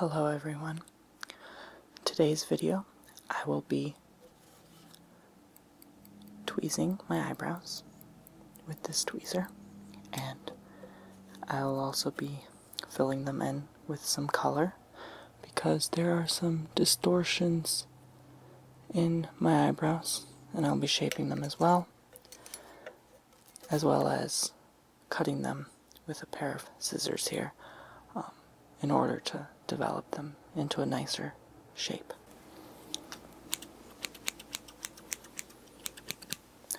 Hello everyone. Today's video I will be tweezing my eyebrows with this tweezer, and I'll also be filling them in with some color because there are some distortions in my eyebrows, and I'll be shaping them as well as cutting them with a pair of scissors here in order to develop them into a nicer shape.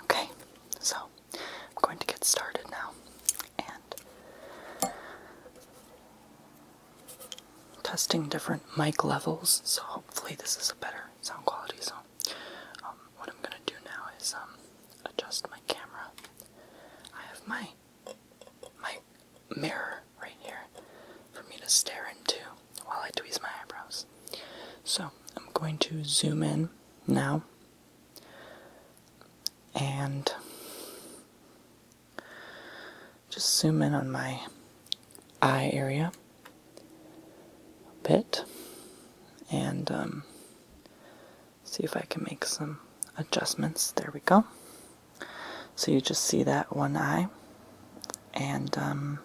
Okay, so I'm going to get started now, and testing different mic levels, so hopefully this is a better sound quality. So what I'm going to do now is adjust my camera. I have my mirror right here for me to stare into while I tweeze my eyebrows. So I'm going to zoom in now and just zoom in on my eye area a bit and see if I can make some adjustments. There we go. So you just see that one eye, and I'm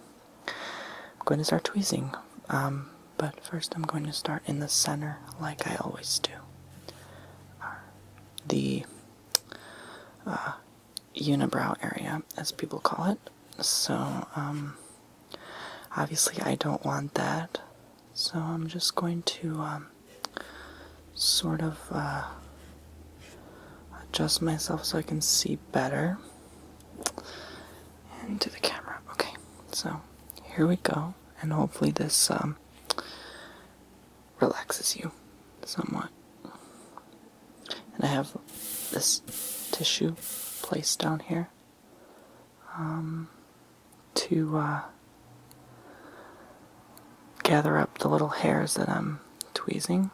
going to start tweezing. But first I'm going to start in the center like I always do. The unibrow area, as people call it. So obviously I don't want that, so I'm just going to sort of adjust myself so I can see better into the camera. Okay, so here we go, and hopefully this relaxes you somewhat. And I have this tissue placed down here to gather up the little hairs that I'm tweezing.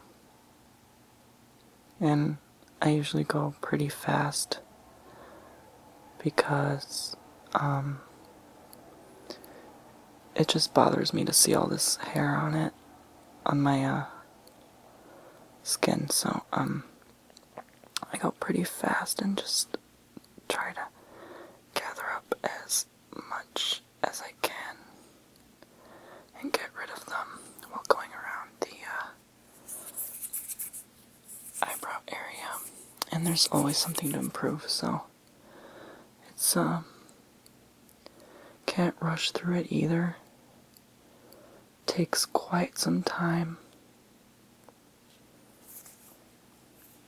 And I usually go pretty fast because it just bothers me to see all this hair on my skin. So I go pretty fast and just try to gather up as much as I can and get rid of them while going around the eyebrow area. And there's always something to improve, so it's can't rush through it either. Takes quite some time.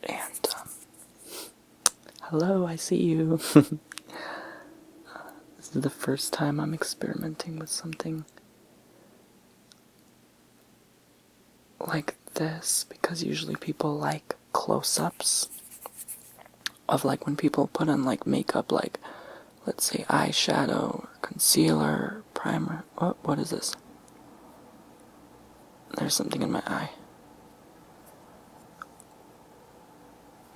And hello, I see you. This is the first time I'm experimenting with something like this, because usually people like close-ups of like when people put on like makeup, like let's say eyeshadow or concealer or primer. What is this? There's something in my eye.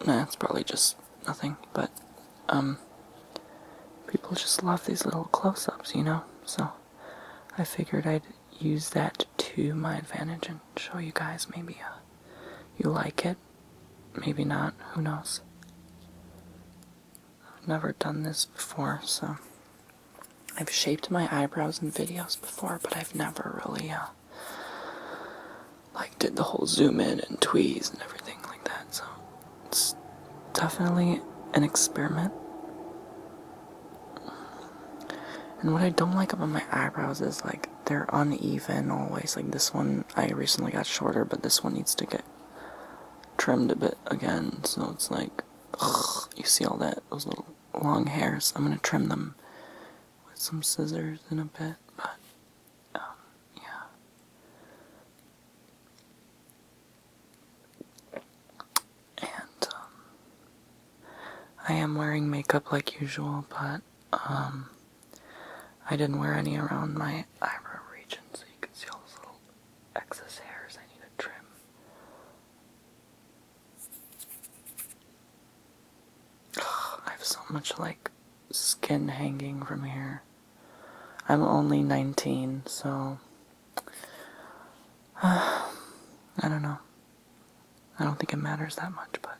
Nah, it's probably just nothing, but people just love these little close-ups, you know? So I figured I'd use that to my advantage and show you guys. Maybe you like it, maybe not, who knows. I've never done this before, so I've shaped my eyebrows in videos before, but I've never really like did the whole zoom in and tweeze and everything like that. So it's definitely an experiment. And what I don't like about my eyebrows is like they're uneven always. Like this one, I recently got shorter, but this one needs to get trimmed a bit again. So it's like, ugh, you see all those little long hairs. I'm gonna trim them with some scissors in a bit, but yeah. And I am wearing makeup like usual, but I didn't wear any around my eyebrow region, so you can see all those little excess hairs I need to trim. I have so much like skin hanging from here. I'm only 19, so I don't know. I don't think it matters that much, but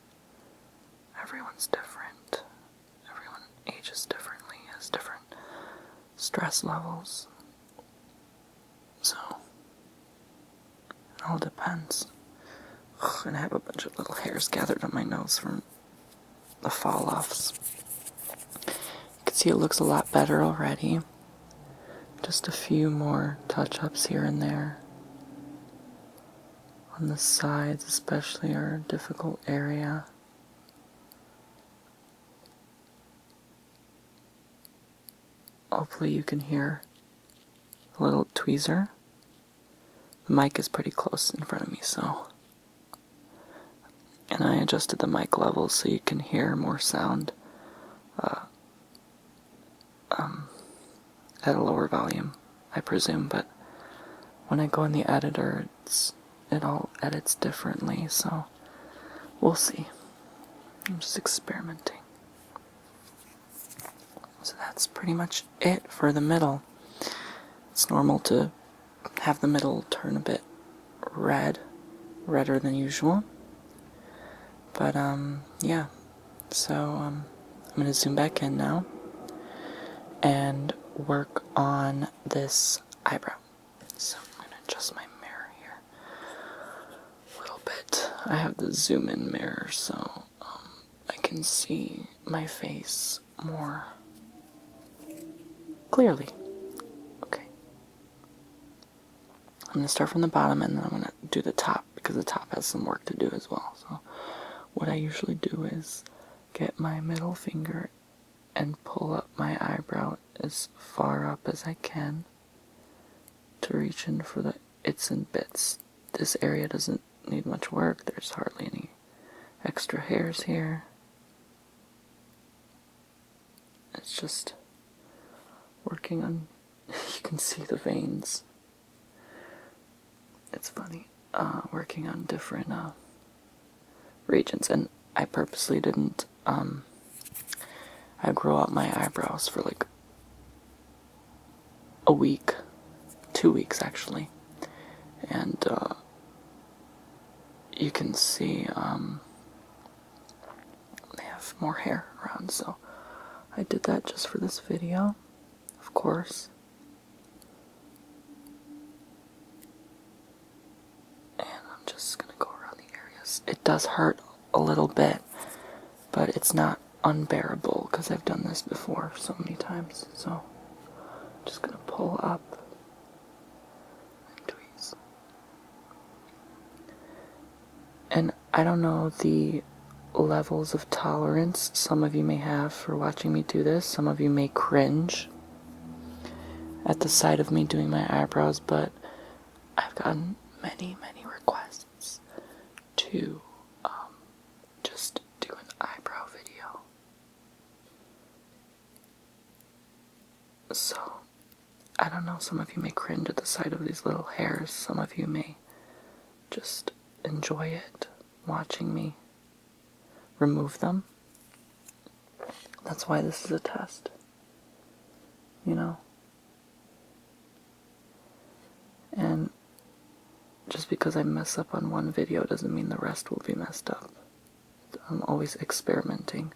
everyone's different. Everyone ages differently, has different stress levels. So, it all depends. Ugh, and I have a bunch of little hairs gathered on my nose from the fall-offs. You can see it looks a lot better already. Just a few more touch-ups here and there. On the sides especially are a difficult area. Hopefully you can hear a little tweezer. The mic is pretty close in front of me, so. And I adjusted the mic levels so you can hear more sound at a lower volume, I presume, but when I go in the editor, it all edits differently, so we'll see. I'm just experimenting. So that's pretty much it for the middle. It's normal to have the middle turn a bit redder than usual. But, yeah. So, I'm gonna zoom back in now and work on this eyebrow. So I'm gonna adjust my mirror here a little bit. I have the zoom in mirror, so I can see my face more clearly. Okay. I'm gonna start from the bottom and then I'm gonna do the top because the top has some work to do as well. So what I usually do is get my middle finger and pull up my eyebrow as far up as I can to reach in for the its and bits. This area doesn't need much work. There's hardly any extra hairs here. It's just working on, you can see the veins. It's funny, working on different regions, and I purposely didn't, I grow out my eyebrows for like a week, 2 weeks actually, and you can see they have more hair around, so I did that just for this video, of course. And I'm just gonna go around the areas. It does hurt a little bit, but it's not unbearable because I've done this before so many times. So I'm just gonna pull up and tweeze. And I don't know the levels of tolerance some of you may have for watching me do this. Some of you may cringe at the sight of me doing my eyebrows, but I've gotten many requests to just do an eyebrow video. So, I don't know, some of you may cringe at the sight of these little hairs. Some of you may just enjoy it, watching me remove them. That's why this is a test, you know? And just because I mess up on one video doesn't mean the rest will be messed up. I'm always experimenting.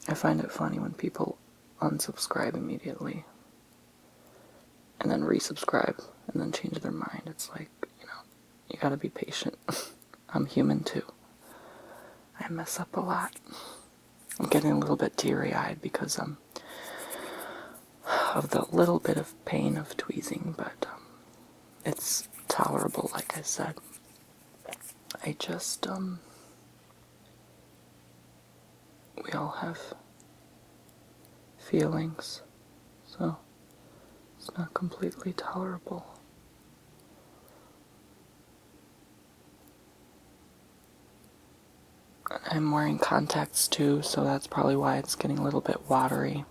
I find it funny when people unsubscribe immediately and then resubscribe and then change their mind. It's like, you know, you gotta be patient. I'm human too. I mess up a lot. I'm getting a little bit teary-eyed because of the little bit of pain of tweezing, but it's tolerable, like I said. I just, we all have feelings, so it's not completely tolerable. I'm wearing contacts too, so that's probably why it's getting a little bit watery.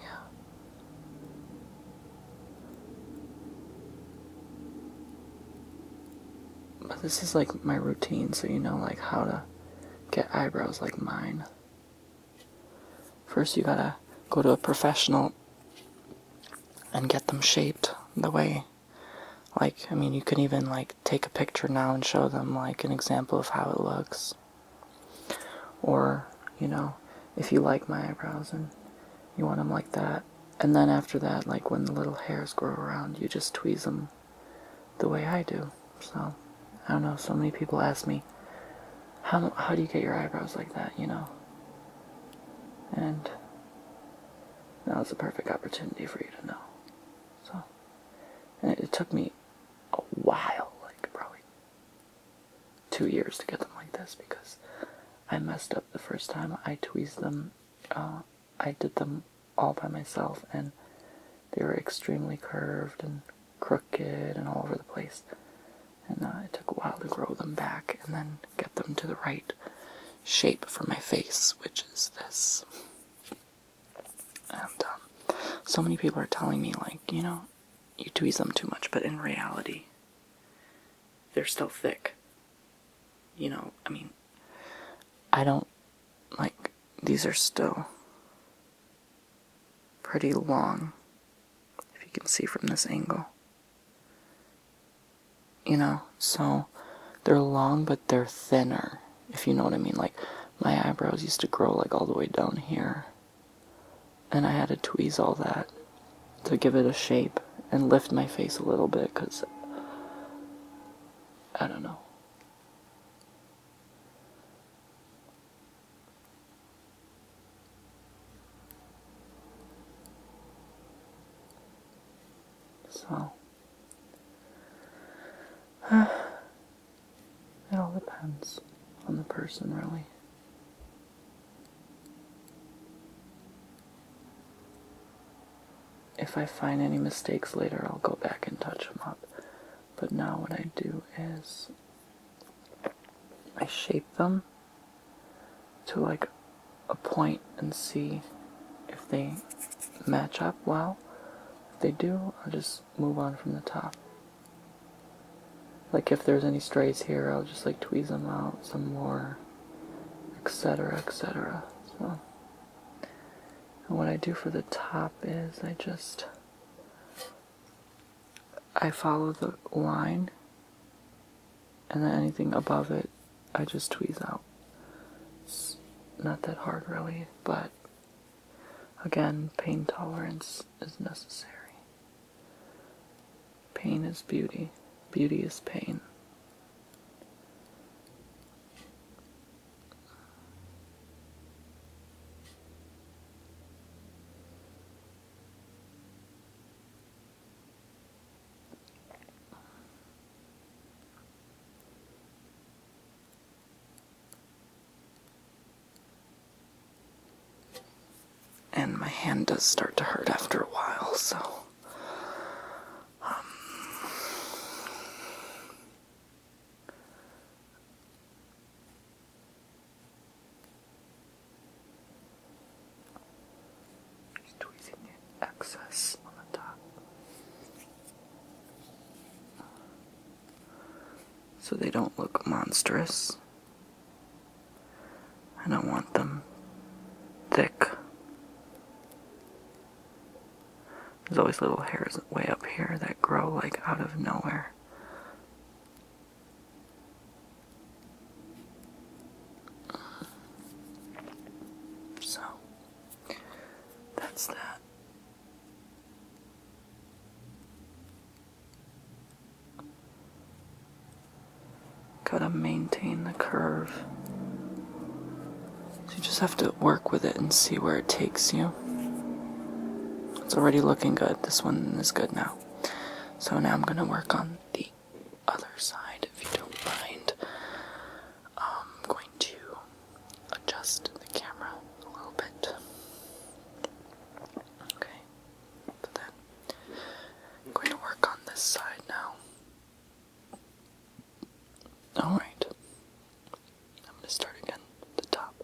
Yeah. But this is like my routine, so you know like how to get eyebrows like mine. First you gotta go to a professional and get them shaped the way Like, I mean, you can even, like, take a picture now and show them, like, an example of how it looks. Or, you know, if you like my eyebrows and you want them like that. And then after that, like, when the little hairs grow around, you just tweeze them the way I do. So, I don't know, so many people ask me, how do you get your eyebrows like that, you know? And now is the perfect opportunity for you to know. So, and it took me a while, like probably 2 years to get them like this, because I messed up the first time I tweezed them. I did them all by myself, and they were extremely curved and crooked and all over the place. And it took a while to grow them back and then get them to the right shape for my face, which is this. And so many people are telling me, like, you know, you tweeze them too much, but in reality, they're still thick. You know, I mean, I don't, like, these are still pretty long, if you can see from this angle. You know, so they're long, but they're thinner, if you know what I mean. Like, my eyebrows used to grow, like, all the way down here, and I had to tweeze all that to give it a shape and lift my face a little bit, because, I don't know. So, it all depends on the person, really. If I find any mistakes later, I'll go back and touch them up. But now what I do is I shape them to, like, a point and see if they match up well. If they do, I'll just move on from the top. Like, if there's any strays here, I'll just, like, tweeze them out some more, etc., etc. So, and what I do for the top is I follow the line, and then anything above it, I just tweeze out. It's not that hard, really, but again, pain tolerance is necessary. Pain is beauty. Beauty is pain. And my hand does start to hurt after a while, so just tweezing the excess on the top, so they don't look monstrous. I don't want them thick. There's always little hairs way up here that grow, like, out of nowhere. So, that's that. Gotta maintain the curve. So you just have to work with it and see where it takes you. It's already looking good. This one is good now. So now I'm gonna work on the other side, if you don't mind. I'm going to adjust the camera a little bit. Okay. So then I'm going to work on this side now. Alright. I'm gonna start again at the top.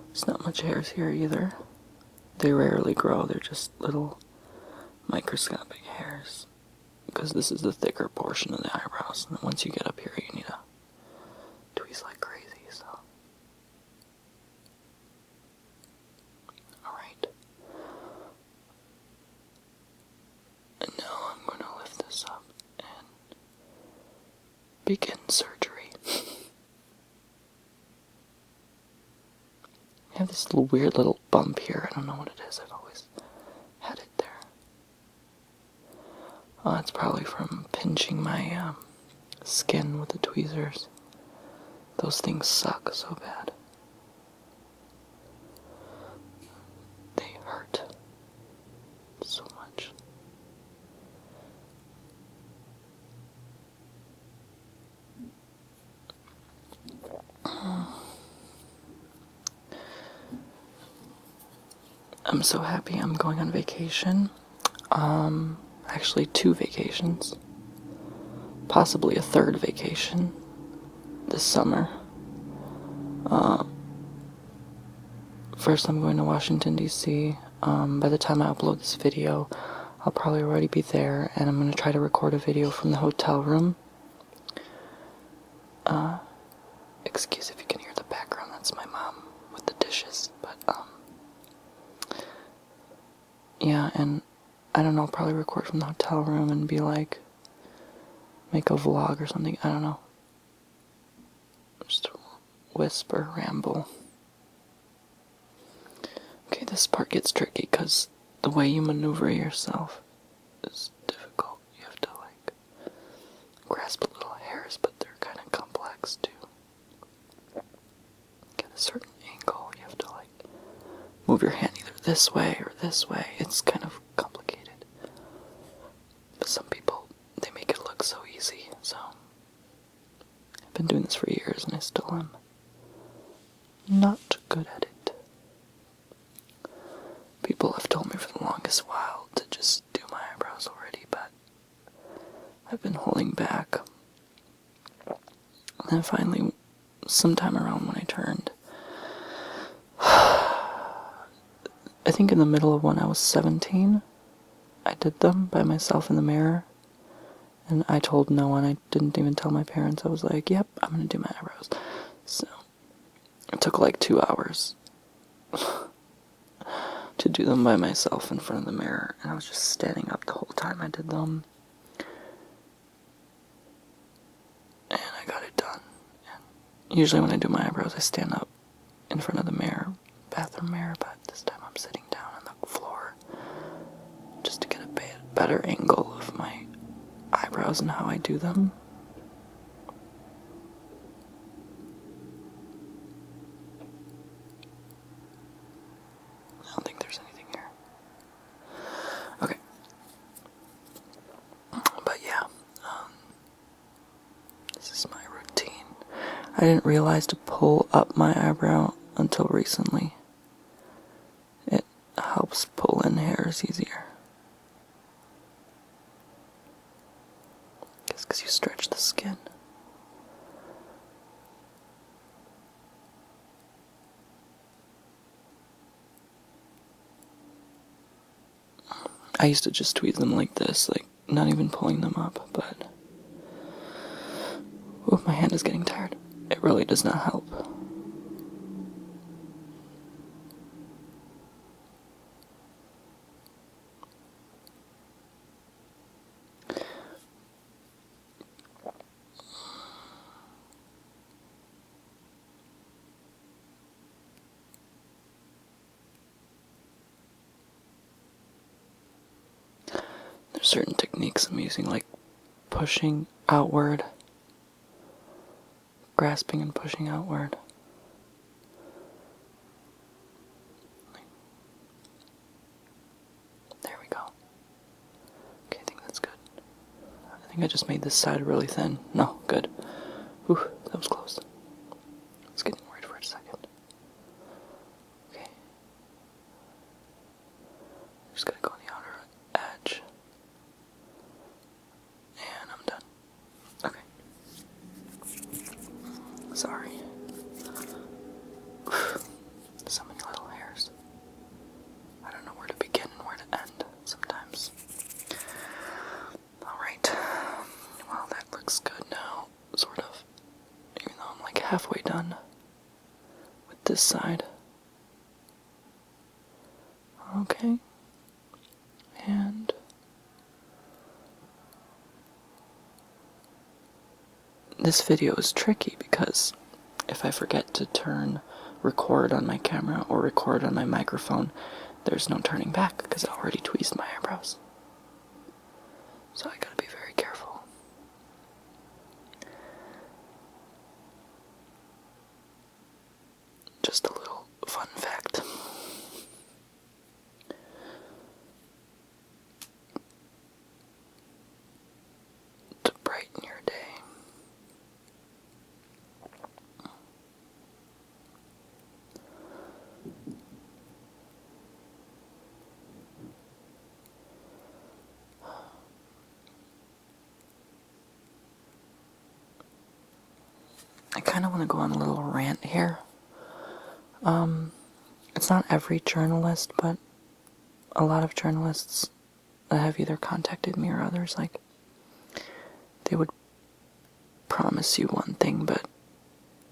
There's not much hairs here either. They rarely grow, they're just little microscopic hairs. Because this is the thicker portion of the eyebrows, and once you get up here, you need to tweeze like crazy, so. begin surgery. I have this weird little bump here. I don't know what it is. I've always had it there. Oh, it's probably from pinching my skin with the tweezers. Those things suck so bad. They hurt so much. I'm so happy I'm going on vacation. Actually 2 vacations. Possibly a 3rd vacation this summer. First I'm going to Washington, D.C. By the time I upload this video, I'll probably already be there, and I'm going to try to record a video from the hotel room. Excuse if you can hear the background, that's my mom with the dishes, but, yeah, and I don't know, I'll probably record from the hotel room and be like, make a vlog or something, I don't know. Just whisper, ramble. Okay, this part gets tricky because the way you maneuver yourself is difficult. You have to, like, grasp little hairs, but they're kind of complex too. Get a certain angle, you have to, like, move your hand either this way or this way. It's kind of complicated. But some people, they make it look so easy, so. I've been doing this for years and I still am not good at it. People have told me for the longest while to just do my eyebrows already, but I've been holding back. And then finally, sometime around when I turned, I think in the middle of when I was 17, I did them by myself in the mirror. And I told no one, I didn't even tell my parents. I was like, yep, I'm gonna do my eyebrows. So, it took like 2 hours to do them by myself in front of the mirror, and I was just standing up the whole time I did them, and I got it done. And usually when I do my eyebrows I stand up in front of the mirror, bathroom mirror, but this time I'm sitting down on the floor just to get a better angle of my eyebrows and how I do them. I don't think there's anything here. Okay. But yeah, this is my routine. I didn't realize to pull up my eyebrow until recently. It helps pull in hairs easier. Just because you stretch the skin. I used to just tweeze them like this, like not even pulling them up, but ooh, my hand is getting tired. It really does not help. There's certain techniques I'm using, like pushing outward, grasping and pushing outward. There we go. Okay, I think that's good. I think I just made this side really thin. No, good. Whew, that was close. I was getting worried for a second. Okay. Just gotta go on the outer edge. And I'm done. Okay. Sorry. So many little hairs. I don't know where to begin and where to end sometimes. Alright. Well, that looks good now, sort of. Even though I'm like halfway done with this side. Okay. And this video is tricky because if I forget to turn record on my camera or record on my microphone, there's no turning back because I already tweezed my eyebrows. So I gotta be very careful. Just a little fun fact. To brighten your day. I kind of want to go on a little rant here. It's not every journalist, but a lot of journalists that have either contacted me or others, like, they would promise you one thing but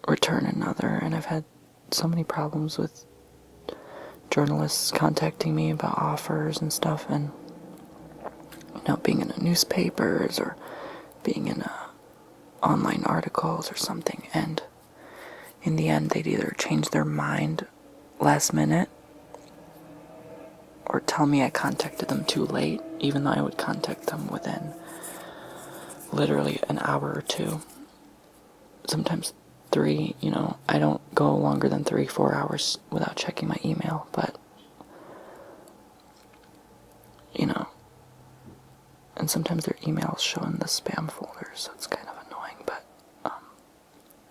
return another, and I've had so many problems with journalists contacting me about offers and stuff, and, you know, being in the newspapers or being in online articles or something, and in the end they'd either change their mind last minute or tell me I contacted them too late, even though I would contact them within literally an hour or two. Sometimes 3, you know, I don't go longer than 3-4 hours without checking my email, but, you know, and sometimes their emails show in the spam folder, so it's kind of annoying, but,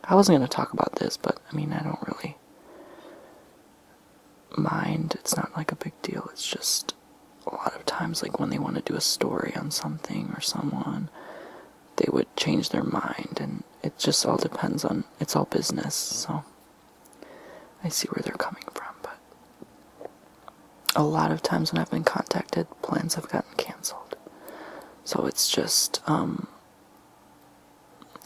I wasn't going to talk about this, but, I mean, I don't really mind. It's not like a big deal. It's just a lot of times, like, when they want to do a story on something or someone, they would change their mind, and it just all depends on, it's all business, so I see where they're coming from, but a lot of times when I've been contacted, plans have gotten canceled. So it's just, I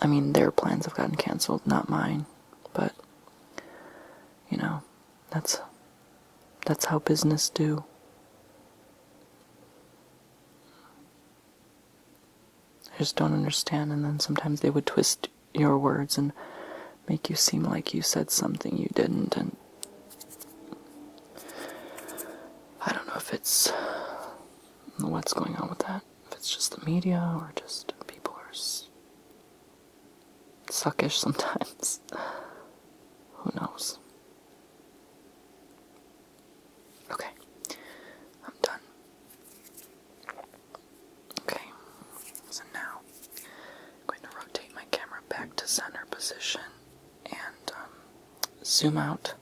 mean, their plans have gotten canceled, not mine, but, you know, that's how business do. I just don't understand, and then sometimes they would twist your words and make you seem like you said something you didn't, and I don't know if it's what's going on with that, if it's just the media or just people are suckish sometimes. Who knows? Okay, I'm done. Okay, so now I'm going to rotate my camera back to center position and zoom out.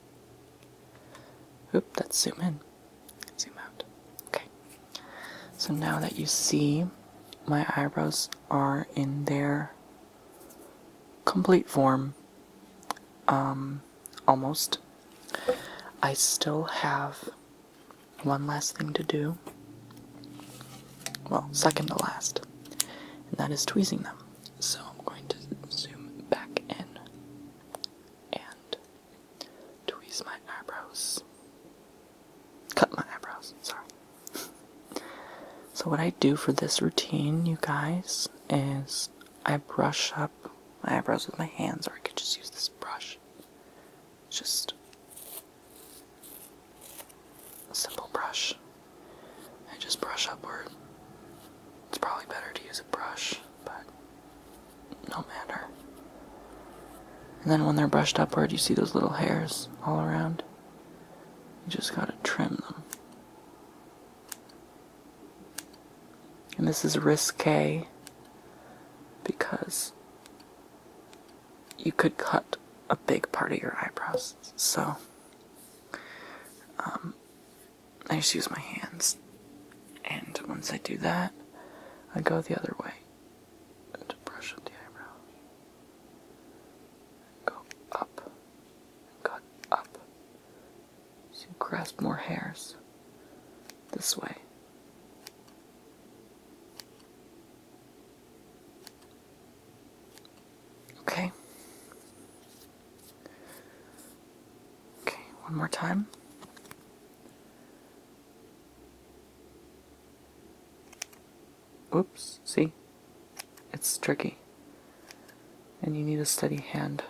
Oop, that's zoom in. Zoom out. Okay. So now that you see my eyebrows are in their complete form, almost, I still have one last thing to do. Well, second to last, and that is tweezing them. So I'm going to zoom back in and tweeze my eyebrows. Cut my eyebrows, sorry. So what I do for this routine, you guys, is I brush up my eyebrows with my hands, or I could just use this brush. It's just a simple brush. I just brush upward. It's probably better to use a brush, but no matter. And then when they're brushed upward, you see those little hairs all around. You just gotta trim them. And this is risque because you could cut a big part of your eyebrows. So I just use my hands. And once I do that, I go the other way to brush up the eyebrow. Go up, cut up. So you grasp more hairs this way. Okay. Okay, one more time. Oops, see? It's tricky. and you need a steady hand.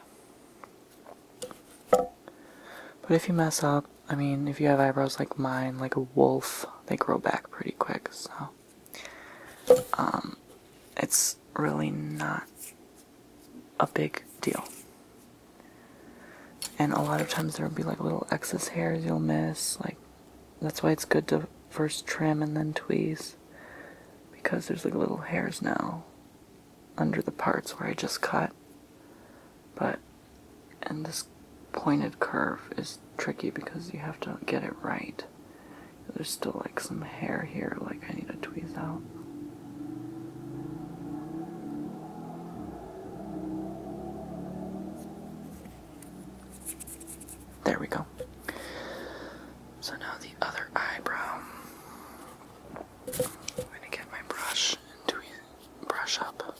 But if you mess up, I mean, if you have eyebrows like mine, like a wolf, they grow back pretty quick, so it's really not a big deal. And a lot of times there will be like little excess hairs you'll miss, like that's why it's good to first trim and then tweeze, because there's like little hairs now under the parts where I just cut. And this pointed curve is tricky because you have to get it right. There's still like some hair here, like I need to tweeze out. There we go. So now the other eyebrow. I'm gonna get my brush and brush up.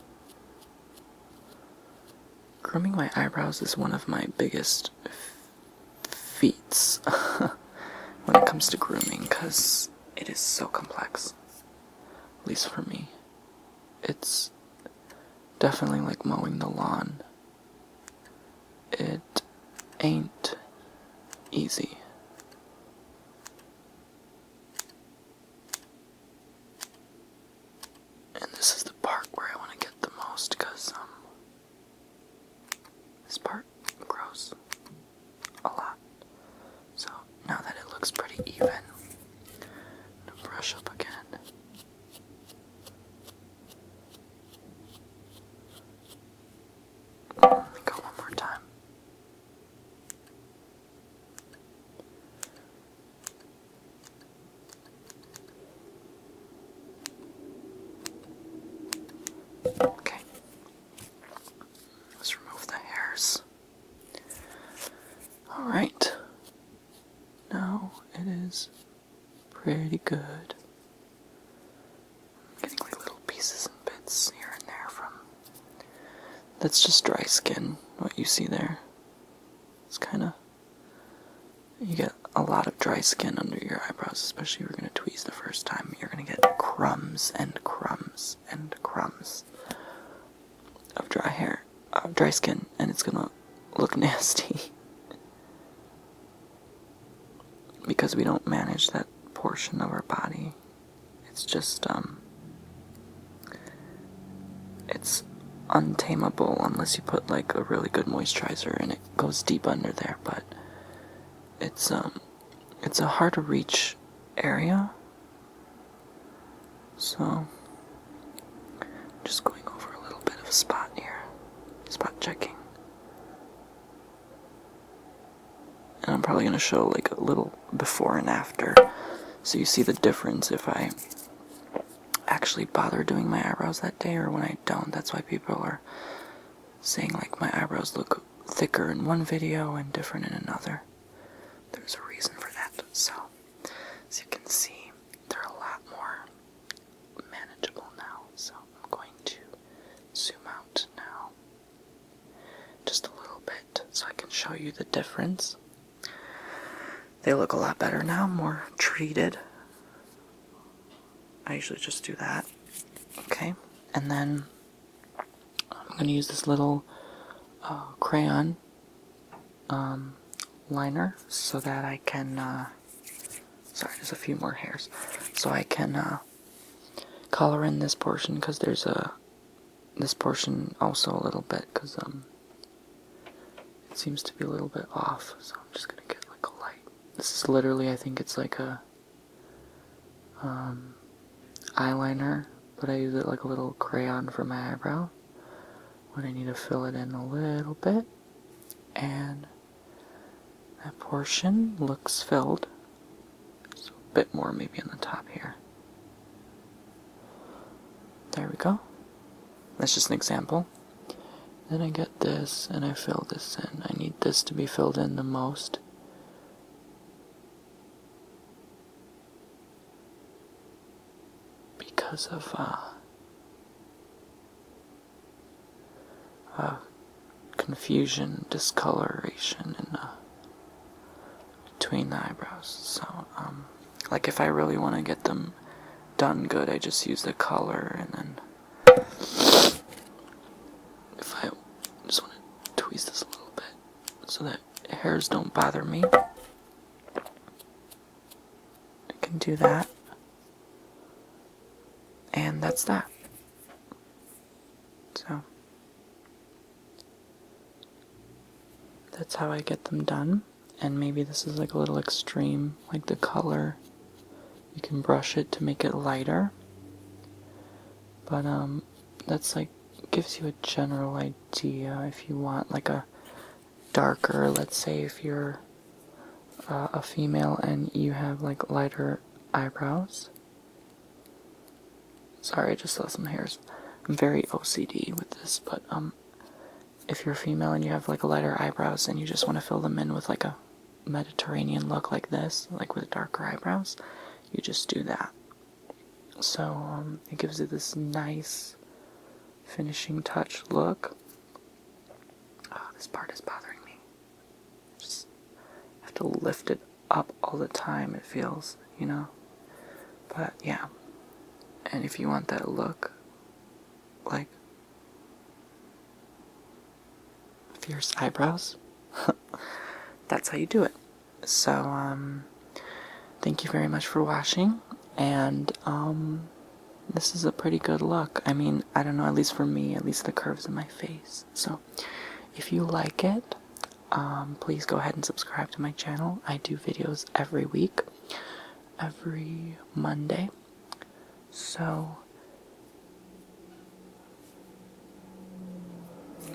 Grooming my eyebrows is one of my biggest feats when it comes to grooming, because it is so complex. At least for me. It's definitely like mowing the lawn. It ain't easy. And this is the part where I want to get the most, because this part grows a lot. So now that it looks pretty even, I'm gonna brush up again. Go one more time. Okay. Let's remove the hairs. Alright. Now it is pretty good. I'm getting like little pieces and bits here and there from... That's just dry skin, what you see there. It's kinda... You get a lot of dry skin under your eyebrows, especially if you're gonna tweeze the first time. You're gonna get crumbs and crumbs and crumbs of dry skin, and it's gonna look nasty. Because we don't manage that portion of our body. It's just, it's untamable unless you put like a really good moisturizer and it goes deep under there, but it's a hard to reach area. So, just going over a little bit of a spot here, spot checking. And I'm probably going to show like a little before and after, so you see the difference if I actually bother doing my eyebrows that day or when I don't. That's why people are saying like my eyebrows look thicker in one video and different in another. There's a reason for that. So, as you can see, they're a lot more manageable now. So I'm going to zoom out now just a little bit so I can show you the difference. They look a lot better now, more treated. I usually just do that. Okay, and then I'm going to use this little crayon liner so that I can, sorry, there's a few more hairs, so I can color in this portion, because there's this portion also a little bit, because it seems to be a little bit off, so I'm just going to get like a light. This is literally, I think it's like a eyeliner, but I use it like a little crayon for my eyebrow when I need to fill it in a little bit, and that portion looks filled. So a bit more maybe on the top here. There we go. That's just an example. Then I get this and I fill this in. I need this to be filled in the most. Because of confusion, discoloration between the eyebrows. So, like if I really want to get them done good, I just use the color, and then if I don't bother me. I can do that. And that's that. So that's how I get them done. And maybe this is like a little extreme, like the color. You can brush it to make it lighter. But that's like gives you a general idea if you want like a darker, let's say if you're a female and you have like lighter eyebrows. Sorry, I just saw some hairs. I'm very OCD with this, but if you're a female and you have like lighter eyebrows and you just want to fill them in with like a Mediterranean look like this, like with darker eyebrows, you just do that. So it gives it this nice finishing touch look. Oh, this part is bothering me. Just have to lift it up all the time, it feels, you know? But yeah. And if you want that look, like fierce eyebrows, that's how you do it. So, thank you very much for watching, and this is a pretty good look. I mean, I don't know, at least for me, at least the curves in my face. So, if you like it, please go ahead and subscribe to my channel. I do videos every week, every Monday. So,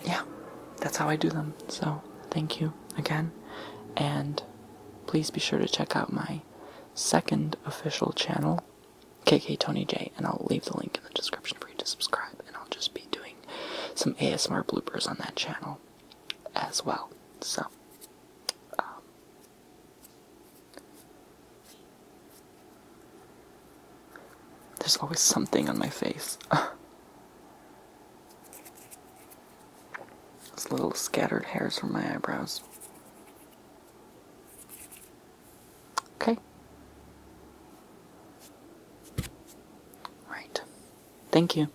yeah, that's how I do them. So, thank you again, and please be sure to check out my second official channel, KK Tony J, and I'll leave the link in the description for you to subscribe, and I'll just be doing some ASMR bloopers on that channel as well. So, there's always something on my face. Those little scattered hairs from my eyebrows. Okay. Right. Thank you.